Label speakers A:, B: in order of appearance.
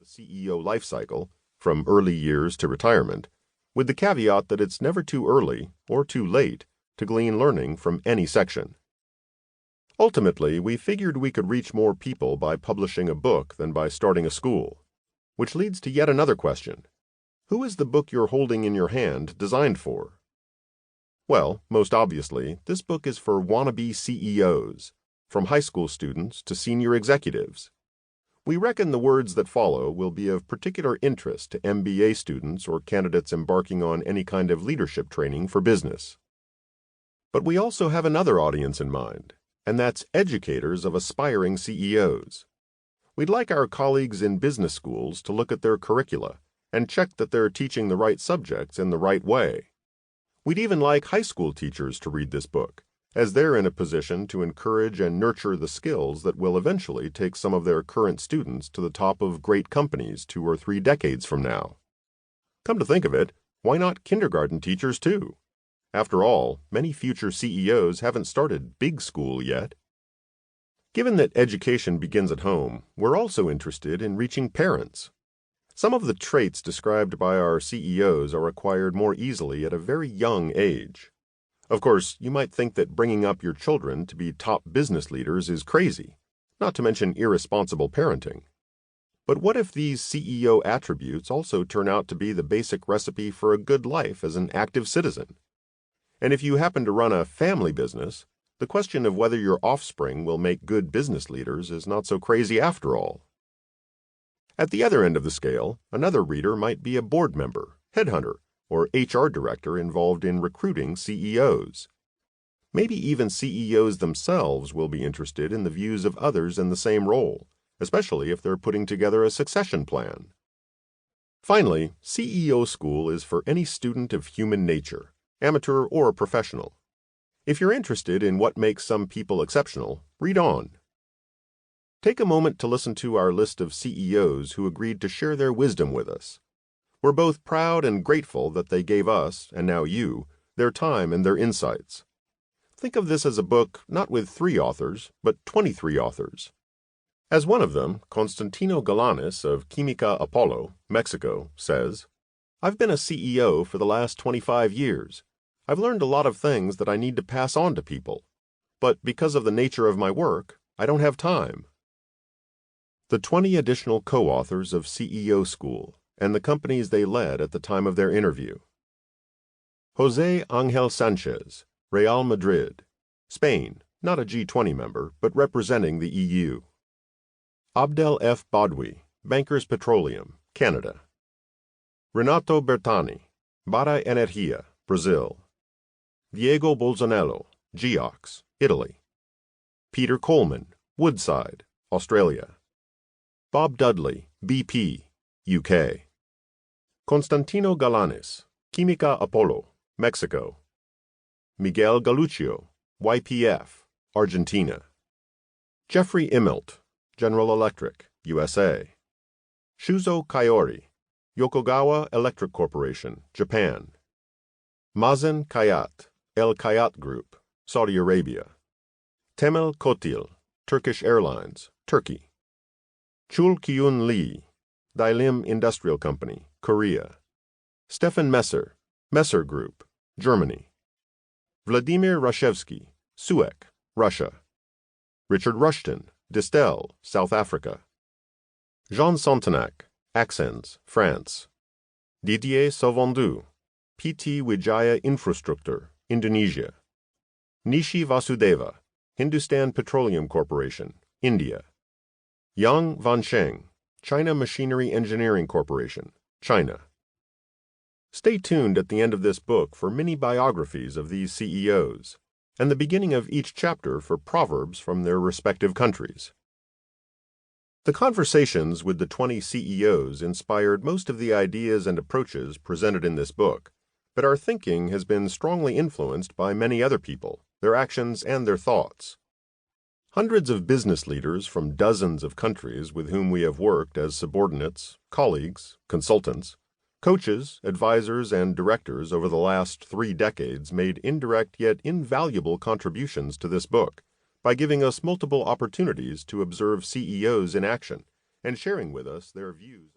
A: the CEO life cycle, from early years to retirement, with the caveat that it's never too early or too late to glean learning from any section. Ultimately, we figured we could reach more people by publishing a book than by starting a school, which leads to yet another question. Who is the book you're holding in your hand designed for? Well, most obviously, this book is for wannabe CEOs, from high school students to senior executives. We reckon the words that follow will be of particular interest to MBA students or candidates embarking on any kind of leadership training for business. But we also have another audience in mind, and that's educators of aspiring CEOs. We'd like our colleagues in business schools to look at their curricula and check that they're teaching the right subjects in the right way. We'd even like high school teachers to read this book, as they're in a position to encourage and nurture the skills that will eventually take some of their current students to the top of great companies 2 or 3 decades from now. Come to think of it, why not kindergarten teachers too? After all, many future CEOs haven't started big school yet. Given that education begins at home, we're also interested in reaching parents. Some of the traits described by our CEOs are acquired more easily at a very young age. Of course, you might think that bringing up your children to be top business leaders is crazy, not to mention irresponsible parenting. But what if these CEO attributes also turn out to be the basic recipe for a good life as an active citizen? And if you happen to run a family business, the question of whether your offspring will make good business leaders is not so crazy after all. At the other end of the scale, another reader might be a board member, headhunter, or HR director involved in recruiting CEOs. Maybe even CEOs themselves will be interested in the views of others in the same role, especially if they're putting together a succession plan. Finally, CEO School is for any student of human nature, amateur or professional. If you're interested in what makes some people exceptional, read on. Take a moment to listen to our list of CEOs who agreed to share their wisdom with us. We're both proud and grateful that they gave us, and now you, their time and their insights. Think of this as a book not with 3 authors, but 23 authors. As one of them, Constantino Galanis of Química Apollo, Mexico, says, "I've been a CEO for the last 25 years. I've learned a lot of things that I need to pass on to people. But because of the nature of my work, I don't have time." The 20 additional co-authors of CEO School and the companies they led at the time of their interview. José Ángel Sánchez, Real Madrid, Spain, not a G20 member, but representing the EU. Abdel F. Badwi, Bankers Petroleum, Canada. Renato Bertani, Bara Energia, Brazil. Diego Bolzanello, Geox, Italy. Peter Coleman, Woodside, Australia. Bob Dudley, BP, UK. Constantino Galanis, Química Apollo, Mexico. Miguel Galuccio, YPF, Argentina. Jeffrey Immelt, General Electric, USA. Shuzo Kaori, Yokogawa Electric Corporation, Japan. Mazen Kayat, El Kayat Group, Saudi Arabia. Temel Kotil, Turkish Airlines, Turkey. Chul Kyun Lee, Dailim Industrial Company, Korea. Stefan Messer, Messer Group, Germany. Vladimir Rashevsky, Suec, Russia. Richard Rushton, Distel, South Africa. Jean Sontenac, Accents, France. Didier Sauvendu, PT Wijaya Infrastructure, Indonesia. Nishi Vasudeva, Hindustan Petroleum Corporation, India. Yang Vansheng, China Machinery Engineering Corporation, China. Stay tuned at the end of this book for mini biographies of these CEOs, and the beginning of each chapter for proverbs from their respective countries. The conversations with the 20 CEOs inspired most of the ideas and approaches presented in this book, but our thinking has been strongly influenced by many other people, their actions and their thoughts. Hundreds of business leaders from dozens of countries with whom we have worked as subordinates, colleagues, consultants, coaches, advisors, and directors over the last 3 decades made indirect yet invaluable contributions to this book by giving us multiple opportunities to observe CEOs in action and sharing with us their views.